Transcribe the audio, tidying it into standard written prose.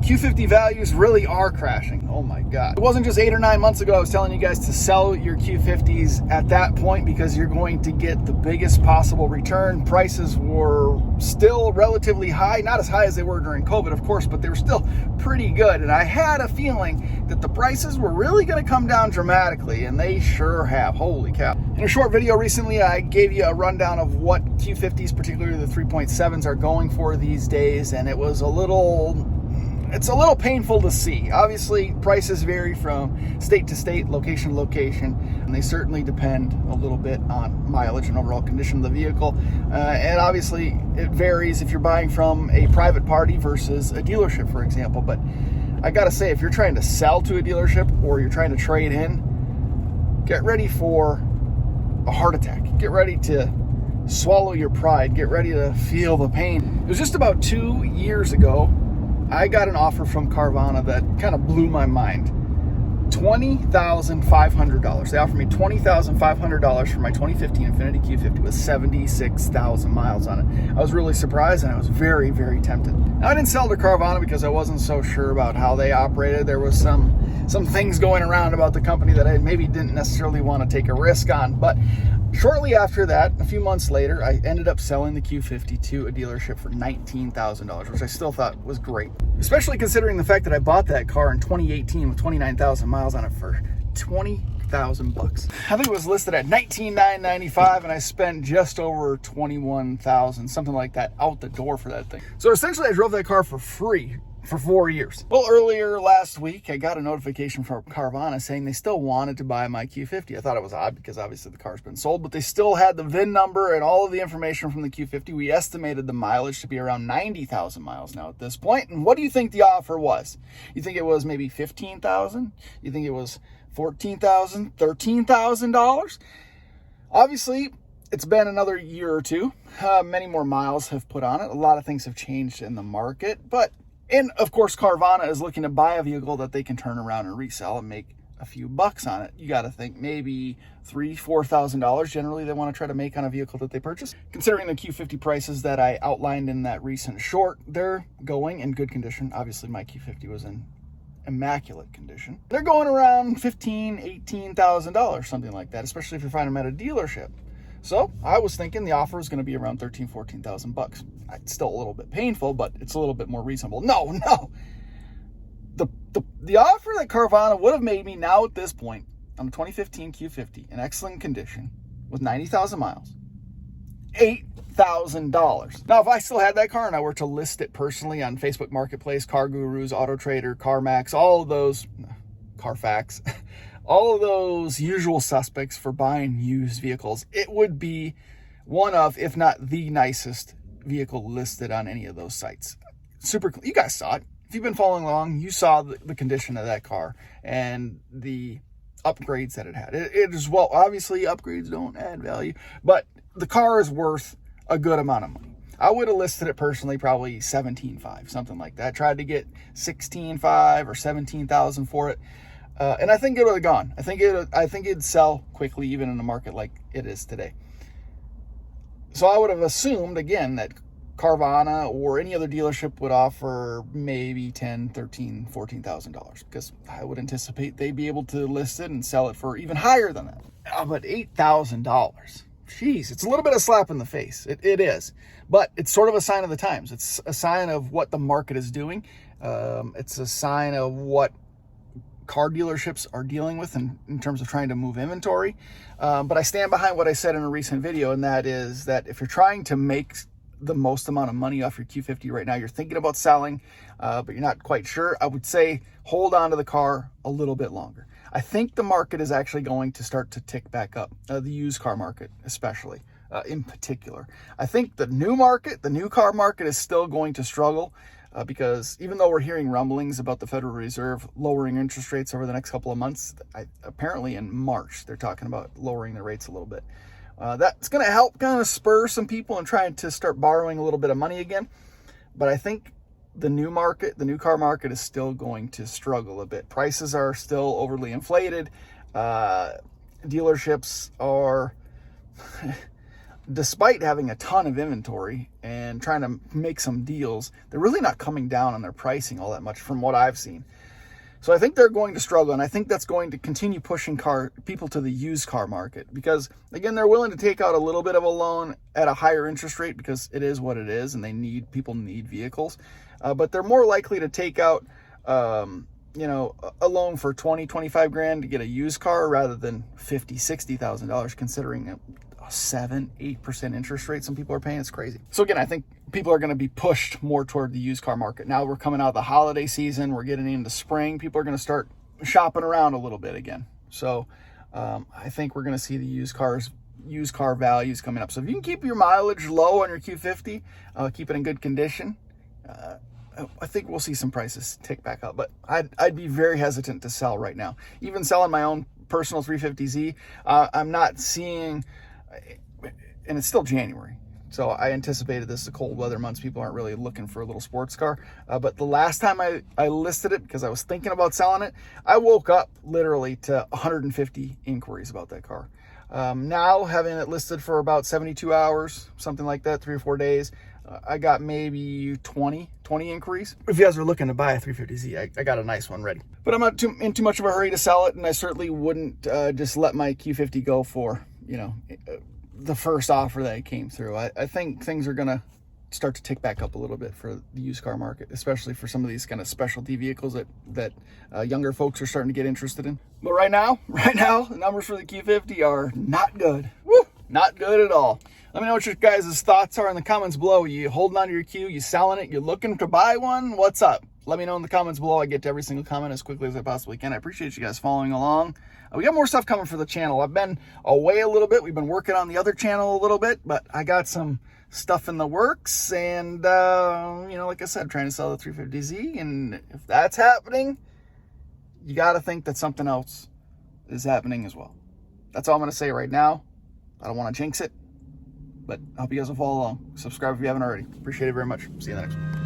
Q50 values really are crashing. Oh my God. It wasn't just 8 or 9 months ago I was telling you guys to sell your Q50s at that point because you're going to get the biggest possible return. Prices were still relatively high, not as high as they were during COVID, of course, but they were still pretty good. And I had a feeling that the prices were really going to come down dramatically, and they sure have. Holy cow. In a short video recently, I gave you a rundown of what Q50s, particularly the 3.7s, are going for these days, and it's a little painful to see. Obviously, prices vary from state to state, location to location, and they certainly depend a little bit on mileage and overall condition of the vehicle. And obviously, it varies if you're buying from a private party versus a dealership, for example. But I gotta say, if you're trying to sell to a dealership or you're trying to trade in, get ready for a heart attack. Get ready to swallow your pride. Get ready to feel the pain. It was just about 2 years ago I got an offer from Carvana that kind of blew my mind. $20,500. They offered me $20,500 for my 2015 Infiniti Q50 with 76,000 miles on it. I was really surprised, and I was very, very tempted. Now, I didn't sell to Carvana because I wasn't so sure about how they operated. There was some things going around about the company that I maybe didn't necessarily want to take a risk on. But shortly after that, a few months later, I ended up selling the Q50 to a dealership for $19,000, which I still thought was great, especially considering the fact that I bought that car in 2018 with 29,000 miles on it for $20,000. I think it was listed at $19,995, and I spent just over $21,000, something like that, out the door for that thing. So essentially, I drove that car for free for 4 years. Well, earlier last week, I got a notification from Carvana saying they still wanted to buy my Q50. I thought it was odd because obviously the car's been sold, but they still had the VIN number and all of the information from the Q50. We estimated the mileage to be around 90,000 miles now at this point. And what do you think the offer was? You think it was maybe $15,000? You think it was $14,000, $13,000? Obviously, it's been another year or two. Many more miles have put on it. A lot of things have changed in the market, and of course, Carvana is looking to buy a vehicle that they can turn around and resell and make a few bucks on it. You got to think maybe $3,000, $4,000 generally they want to try to make on a vehicle that they purchase. Considering the Q50 prices that I outlined in that recent short, they're going in good condition. Obviously, my Q50 was in immaculate condition. They're going around $15,000, $18,000, something like that, especially if you find them at a dealership. So I was thinking the offer was going to be around $13,000, $14,000. It's still a little bit painful, but it's a little bit more reasonable. No. The offer that Carvana would have made me now at this point on the 2015 Q50 in excellent condition with 90,000 miles, $8,000. Now, if I still had that car and I were to list it personally on Facebook Marketplace, Car Gurus, Auto Trader, CarMax, all of those, Carfax, all of those usual suspects for buying used vehicles, it would be one of, if not the nicest vehicle listed on any of those sites. Super, you guys saw it. If you've been following along, you saw the condition of that car and the upgrades that it had. It is, well, obviously upgrades don't add value, but the car is worth a good amount of money. I would have listed it personally probably $17,500, something like that. Tried to get $16,500 or $17,000 for it. And I think it would have gone. I think it'd sell quickly, even in a market like it is today. So I would have assumed, again, that Carvana or any other dealership would offer maybe $10,000, $13,000, $14,000, because I would anticipate they'd be able to list it and sell it for even higher than that. But $8,000, jeez, it's a little bit of a slap in the face. It is, but it's sort of a sign of the times. It's a sign of what the market is doing. It's a sign of what car dealerships are dealing with in terms of trying to move inventory. But I stand behind what I said in a recent video, and that is that if you're trying to make the most amount of money off your Q50 right now, you're thinking about selling, but you're not quite sure, I would say hold on to the car a little bit longer. I think the market is actually going to start to tick back up, the used car market especially, in particular. I think the new car market is still going to struggle, because even though we're hearing rumblings about the Federal Reserve lowering interest rates over the next couple of months, apparently in March, they're talking about lowering the rates a little bit. That's going to help kind of spur some people and trying to start borrowing a little bit of money again. But I think the new car market is still going to struggle a bit. Prices are still overly inflated. Dealerships are despite having a ton of inventory and trying to make some deals, they're really not coming down on their pricing all that much from what I've seen. So I think they're going to struggle, and I think that's going to continue pushing people to the used car market because, again, they're willing to take out a little bit of a loan at a higher interest rate because it is what it is, and people need vehicles. But they're more likely to take out, a loan for 20, 25 grand to get a used car rather than $50,000, $60,000, considering a 7-8% interest rate some people are paying. It's crazy. So again, I think people are going to be pushed more toward the used car market. Now we're coming out of the holiday season, we're getting into spring, people are going to start shopping around a little bit again. So I think we're going to see the used car values coming up. So if you can keep your mileage low on your Q50, keep it in good condition, I think we'll see some prices tick back up. But I'd be very hesitant to sell right now. Even selling my own personal 350Z, I'm not seeing, and it's still January, so I anticipated this, the cold weather months, people aren't really looking for a little sports car. But the last time I listed it, because I was thinking about selling it, I woke up literally to 150 inquiries about that car. Now, having it listed for about 72 hours, something like that, 3 or 4 days, I got maybe 20 inquiries. If you guys are looking to buy a 350Z, I got a nice one ready. But I'm not in too much of a hurry to sell it, and I certainly wouldn't just let my Q50 go for, the first offer that came through. I think things are going to start to tick back up a little bit for the used car market, especially for some of these kind of specialty vehicles that younger folks are starting to get interested in. But right now, the numbers for the Q50 are not good. Woo! Not good at all. Let me know what your guys' thoughts are in the comments below. You holding on to your Q? You selling it? You looking to buy one? What's up? Let me know in the comments below. I get to every single comment as quickly as I possibly can. I appreciate you guys following along. We got more stuff coming for the channel. I've been away a little bit. We've been working on the other channel a little bit, but I got some stuff in the works. And, like I said, trying to sell the 350Z. And if that's happening, you got to think that something else is happening as well. That's all I'm going to say right now. I don't want to jinx it, but I hope you guys will follow along. Subscribe if you haven't already. Appreciate it very much. See you in the next one.